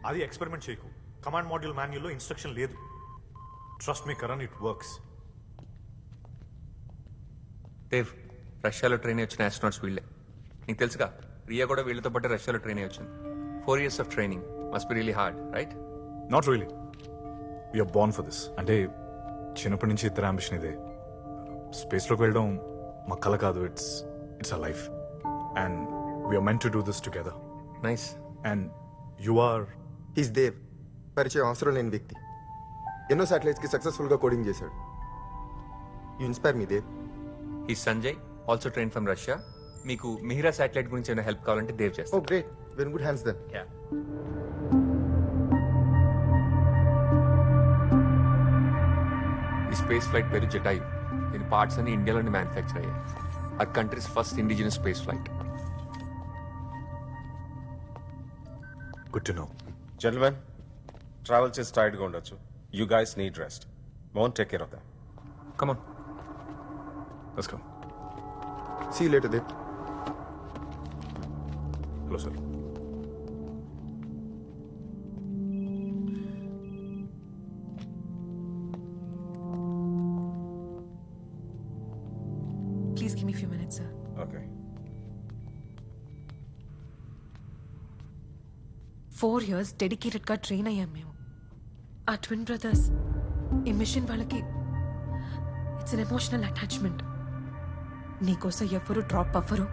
అది ఎక్స్పెరిమెంట్ చేయకు. Command module మాన్యుల్లో ఇన్స్ట్రక్షన్ లేదు. Trust me Karan, it works. Dev, రష్యాలో ట్రైన్ వచ్చిన ఆస్ట్రోనాట్స్ వీళ్ళే. నీకు తెలుసుగా, రియా కూడా వీళ్ళతో పాటు రష్యాలో ట్రైన్ వచ్చింది. 4 years of training must be really hard, right? Not really. We're born for this. అంటే చిన్నప్పటి నుంచి ఇద్దరు అంబిషన్ ఇదే. స్పేస్లోకి వెళ్ళడం మా కల కాదు, it's a life. And we're meant to do this together. Nice. And you are his Dev. పరిచయం అవసరం లేని వ్యక్తి. ఎన్నో శాటిలైట్స్కి సక్సెస్ఫుల్గా కోడింగ్ చేశాడు. You inspire me Dev. ఈ Sanjay also train from Russia. మీకు మిహిరా శాటిలైట్ గురించి ఏమైనా హెల్ప్ కావాలంటే దేవ్ ఓ చేస్తాను. Great, very good hands then. ఈ స్పేస్ ఫ్లైట్ పేరు జటాయు. దీని పార్ట్స్ అన్ని ఇండియాలోనే మ్యానుఫ్యాక్చర్ అయ్యాయి. ఆ countries first indigenous space flight. Good to know. Gentlemen, travel చేసి టైర్డ్గా ఉండొచ్చు. You guys need rest. Won't take care of them. Come on. Let's go. See you later Dev. Hello sir. Please give me a few minutes, sir. Okay. 4 years dedicated గా train అయ్యాం మేము. ఆ twin brothers ఈ machine వాళ్ళకి it's an emotional attachment. నీకోసం ఎవరు drop అవ్వరు,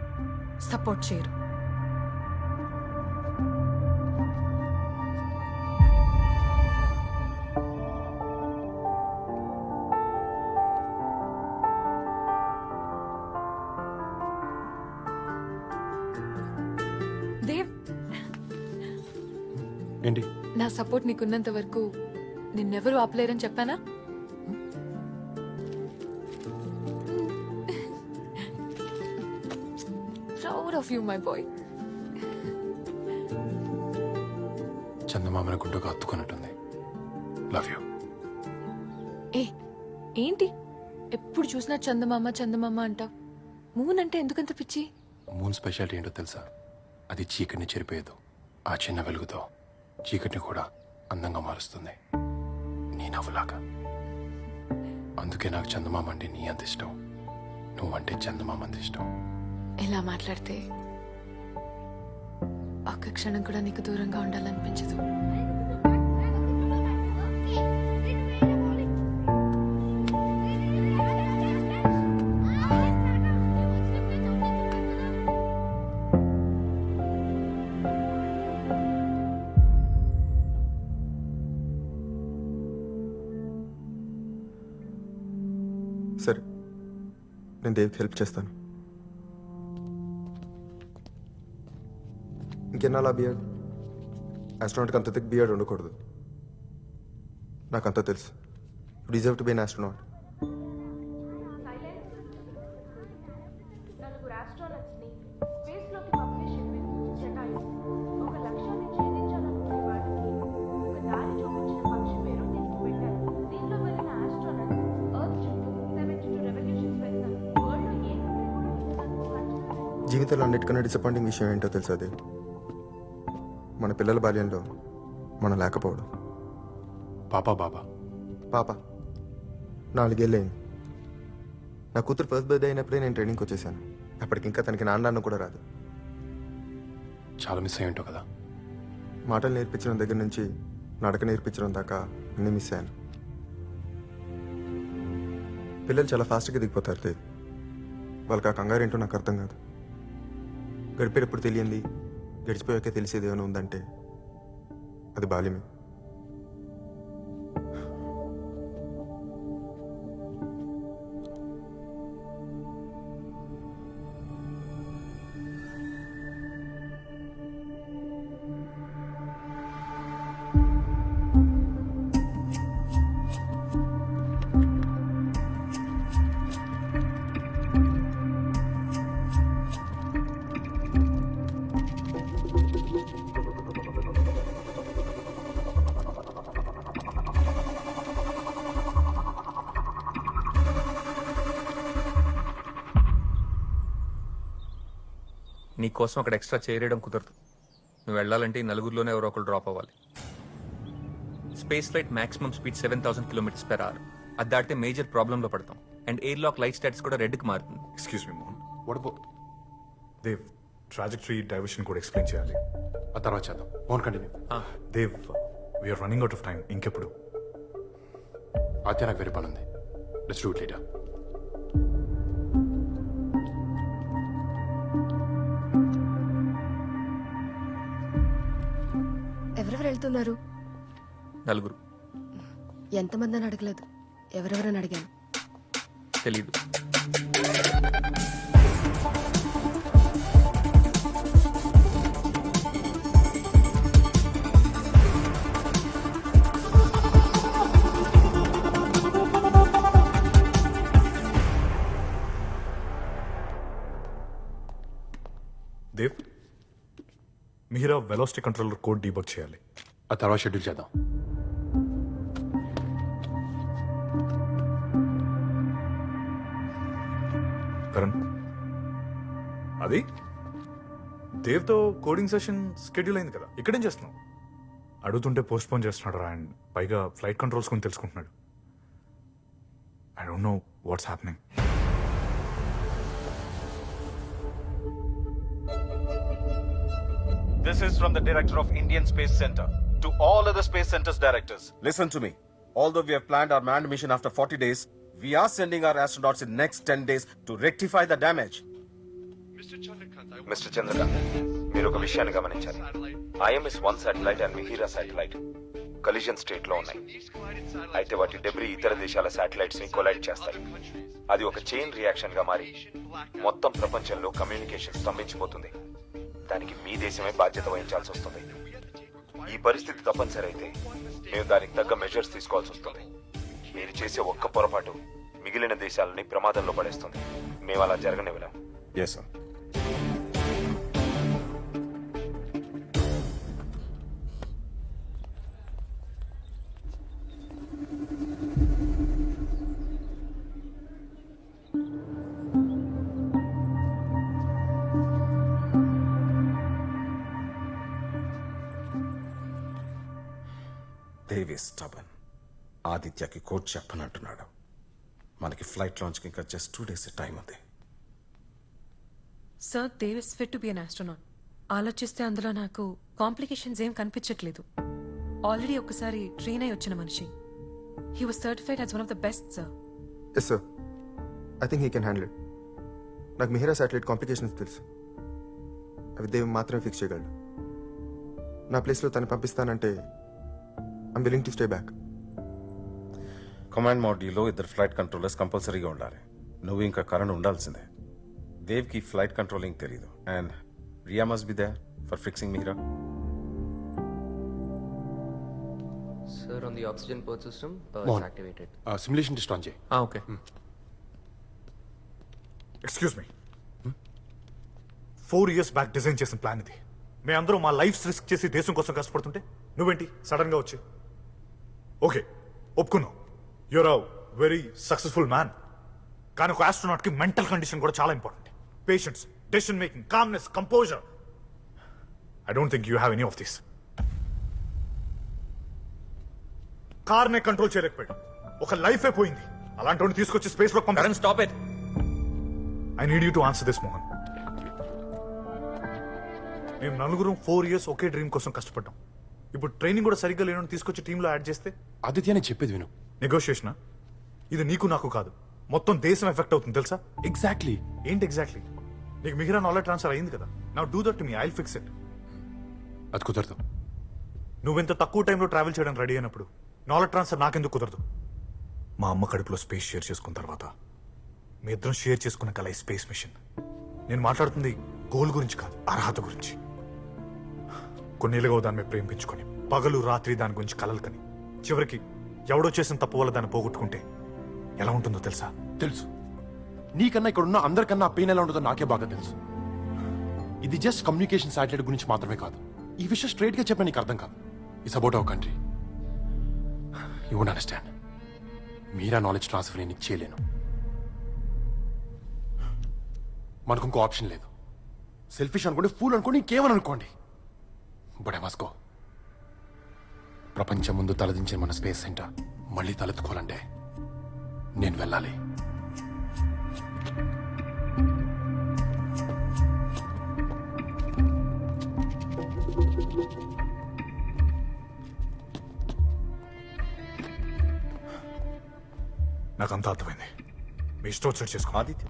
support చేయరు. దేవ్, ఏంటి? నా సపోర్ట్ నీకున్నంత వరకు నిన్నెవరూ ఆపలేరని చెప్పానా? Proud of you my boy. చందమామని గుండెకు హత్తుకున్నట్టుంది. Love you. ఏ ఏంటి ఎప్పుడు చూసినా చందమామ చందమామ అంటావు? మూన్ అంటే ఎందుకంత పిచ్చి? మూన్ స్పెషాలిటీ ఏంటో తెలుసా? అది చీకటిని చెరిపేయదు. ఆ చిన్న వెలుగుతో చీకటిని కూడా అందంగా మారుస్తుంది, నీ నవ్వులాగా. అందుకే నాకు చందమామ అంటే నీ అంత ఇష్టం, నువ్వంటే చందమామ అంత ఇష్టం. ఎలా మాట్లాడితే ఒక్క క్షణం కూడా నీకు దూరంగా ఉండాలనిపించదు. సరే, నేను దేవ్కి హెల్ప్ చేస్తాను. ఇంకెన్నాళ్ళ బియర్డ్? ఆస్ట్రోనాట్కి అంత థిక్ బియర్డ్ ఉండకూడదు. నాకంతా తెలుసు. You deserve to be an astronaut. నలుగురు ఆస్ట్రోనట్స్ని స్పేస్లోకి పంపే షిప్పింగ్ జటాయు. ఒక లక్ష్యాన్ని ఛేదించాలనుకునే వారికి ఒక దారి చూపించిన పక్షి పేరు దీనికి పెట్టారు. దీనిలో వెళ్ళిన ఆస్ట్రోనట్స్ ఎర్త్ చుట్టూ 72 రెవల్యూషన్స్ వేస్తారు. వరల్డ్లో ఏ కంట్రీ కూడా ఇంతవరకు అంచనా. జీవితంలో అన్నిటికన్నా డిసప్పాయింటింగ్ విషయం ఏంటో తెలుసా దేవ్? మన పిల్లల బాల్యంలో మనం లేకపోవడం. పాపా బాబా పాప 4 ఏళ్ళయింది. నా కూతురు ఫస్ట్ బర్త్డే అయినప్పుడే నేను ట్రైనింగ్కి వచ్చేసాను. అప్పటికి ఇంకా తనకి నాన్న కూడా రాదు. చాలా మిస్ అయ్యి ఉంటావు కదా. మాటలు నేర్పించడం దగ్గర నుంచి నడక నేర్పించడం దాకా అన్నీ మిస్ అయ్యాను. పిల్లలు చాలా ఫాస్ట్గా దిగిపోతారు లేదు. వాళ్ళకి ఆ కంగారు ఏంటో నాకు అర్థం కాదు. గడిపేటప్పుడు తెలియంది గడిచిపోయాకే తెలిసేది ఏమైనా ఉందంటే అది బాల్యమే. నీ కోసం అక్కడ ఎక్స్ట్రా చేయడం కుదరదు. నువ్వు వెళ్ళాలంటే ఈ నలుగురిలోనే ఎవరో ఒకరు డ్రాప్ అవ్వాలి. Space flight maximum speed 7,000 kilometres per hour. అది దాటితే మేజర్ ప్రాబ్లంలో పడతాం. And air lock light stats కూడా రెడ్కి మారుతుంది. Excuse me Mohan, what about Dev trajectory diversion కూడా ఎక్స్ప్లెయిన్ చేయాలి. ఆ తర్వాత చేద్దాం. Mohan continue. Dev, we're running out of time. ఇంకెప్పుడు? అయితే నాకు వేరే పని ఉంది. Let's do it later. ఎవరెవరు వెళ్తున్నారు? నలుగురు. ఎంతమంది అని అడగలేదు, ఎవరెవరని అడిగాను. తెలీదు. Dev, Meera velocity controller code debug చేయాలి. ఆ తర్వాత షెడ్యూల్ చేద్దాం. కరణ్, అది దేవ్తో కోడింగ్ సెషన్ స్కెడ్యూల్ అయింది కదా, ఇక్కడేం చేస్తున్నావు? అడుగుతుంటే పోస్ట్ పోన్ చేస్తున్నాడు రా, అండ్ పైగా ఫ్లైట్ కంట్రోల్స్ కొని తెలుసుకుంటున్నాడు. I don't know what's happening. This is from the director of Indian Space Center to all other space centers directors. Listen to me. Although we have planned our manned mission after 40 days, we are sending our astronauts in next 10 days to rectify the damage. Mister Chandrakanth, మీరు ఒక విషయాన్ని గమనించాలి. IMS 1 satellite and Mihira satellite collision state లో ఉన్నాయి. అయితే వాటి debris ఇతర దేశాల శాటిలైట్స్ ని కొలైడ్ చేస్తాయి. అది ఒక చైన్ రియాక్షన్ గా మారి మొత్తం ప్రపంచంలో కమ్యూనికేషన్ స్తంభించిపోతుంది. దానికి మీ దేశమే బాధ్యత వహించాల్సి వస్తుంది. ఈ పరిస్థితి తప్పనిసరి అయితే మేము దానికి తగ్గ మెజర్స్ తీసుకోవాల్సి వస్తుంది. మీరు చేసే ఒక్క పొరపాటు మిగిలిన దేశాలని ప్రమాదంలో పడేస్తుంది. మేము అలా జరగనివ్వలేం. Yes, sir. దేవి స్టబన్. ఆదిత్యకి కోచ్ చెప్పనంటున్నాడు. మనకి ఫ్లైట్ లాంచ్కి ఇంకా జస్ట్ 2 days టైం ఉంది. Sir, Dev is fit to be an astronaut. ఆలోచిస్తే అందులో నాకు కాంప్లికేషన్స్ ఏం కనిపించట్లేదు. ఆల్రెడీ ఒకసారి ట్రైన్ అయి వచ్చిన మనిషి. He was certified as one of the best sir. Yes sir, I think he can handle it. నాకు మిహిరా శాటిలైట్ కాంప్లికేషన్స్ తెలుసు. అవి దేవ్ మాత్రమే ఫిక్స్ చేయగలడు. నా ప్లేస్లో తను పంపిస్తానంటే I'm willing to stay back. Command మాడ్యూల్లో 2 ఫ్లైట్ కంట్రోలర్స్ కంపల్సరీగా ఉండాలి. నువ్వు ఇంకా కరణ్ ఉండాల్సిందే. దేవ్కి ఫ్లైట్ కంట్రోలింగ్ తెలీదు. And Riya must be there for fixing Mihira. Sir, on the oxygen port system, Mohan. it's activated. Simulation test on చేయి. Okay. Excuse me, 4 years back design చేసిన ప్లాన్ ఇది. మేమందరం మా లైఫ్ రిస్క్ చేసి దేశం కోసం కష్టపడుతుంటే నువ్వేంటి సడన్ గా వచ్చి? ఓకే, ఒప్పుకున్నావు, you're a very successful man. కానీ ఒక ఆస్ట్రోనాట్ కి మెంటల్ కండిషన్ కూడా చాలా important. Patience, decision making, calmness, composure. I don't think you have any of this. కార్నే కంట్రోల్ చేయలేకపోయాడు, ఒక లైఫే పోయింది. అలాంటి తీసుకొచ్చి స్పేస్ లో పంపారు. Stop it. I need you to answer this Mohan. మేము నలుగురం 4 years ఒకే డ్రీమ్ కోసం కష్టపడ్డాం. ఇప్పుడు ట్రైనింగ్ కూడా సరిగ్గా లేనని తీసుకొచ్చి టీంలో యాడ్ చేస్తే ఆదిత్య నేను చెప్పేది విను. నెగోషియేషనా? ఇది నీకు నాకు కాదు, మొత్తం దేశం ఎఫెక్ట్ అవుతుంది తెలుసా? ఎగ్జాక్ట్లీ. ఏంటి ఎగ్జాక్ట్లీ? నీకు మిగిలిన నాలెడ్జ్ ట్రాన్స్ఫర్ అయింది కదా. Now do that to me, I will fix it. అది కుదరదు. నువ్వెంత తక్కువ టైంలో ట్రావెల్ చేయడానికి రెడీ అయినప్పుడు నాలెడ్జ్ ట్రాన్స్ఫర్ నాకెందుకు కుదరదు? మా అమ్మ కడుపులో స్పేస్ షేర్ చేసుకున్న తర్వాత మీ ఇద్దరం షేర్ చేసుకున్న కల ఈ స్పేస్ మిషన్. నేను మాట్లాడుతుంది గోల్ గురించి కాదు, అర్హత గురించి. కొన్నేళ్ళుగా దాని మీద ప్రేమించుకొని పగలు రాత్రి దాని గురించి కలలు కని చివరికి ఎవడో చేసిన తప్పు వల్ల దాన్ని పోగొట్టుకుంటే ఎలా ఉంటుందో తెలుసా? తెలుసు. నీకన్నా ఇక్కడ ఉన్న అందరికన్నా పెయిన్ ఎలా ఉంటుందో నాకే బాగా తెలుసు. ఇది జస్ట్ కమ్యూనికేషన్ శాటిలైట్ గురించి మాత్రమే కాదు. ఈ విషయం స్ట్రైట్ గా చెప్పిన నీకు అర్థం కాదు. It's about our country. You won't understand. Meera knowledge transfer నేను చేయలేను. మనకు ఇంకో ఆప్షన్ లేదు. సెల్ఫిష్ అనుకోండి, ఫూల్ అనుకోండి, ఇంకేమని అనుకోండి, బట్ ఐ మస్ట్ గో. ప్రపంచం ముందు తలదించిన మన స్పేస్ సెంటర్ మళ్ళీ తలెత్తుకోవాలంటే నేను వెళ్ళాలి. నాకంతా అర్థమైంది. మీ ఇష్టం వచ్చినట్టు చేసుకో. ఆదిత్య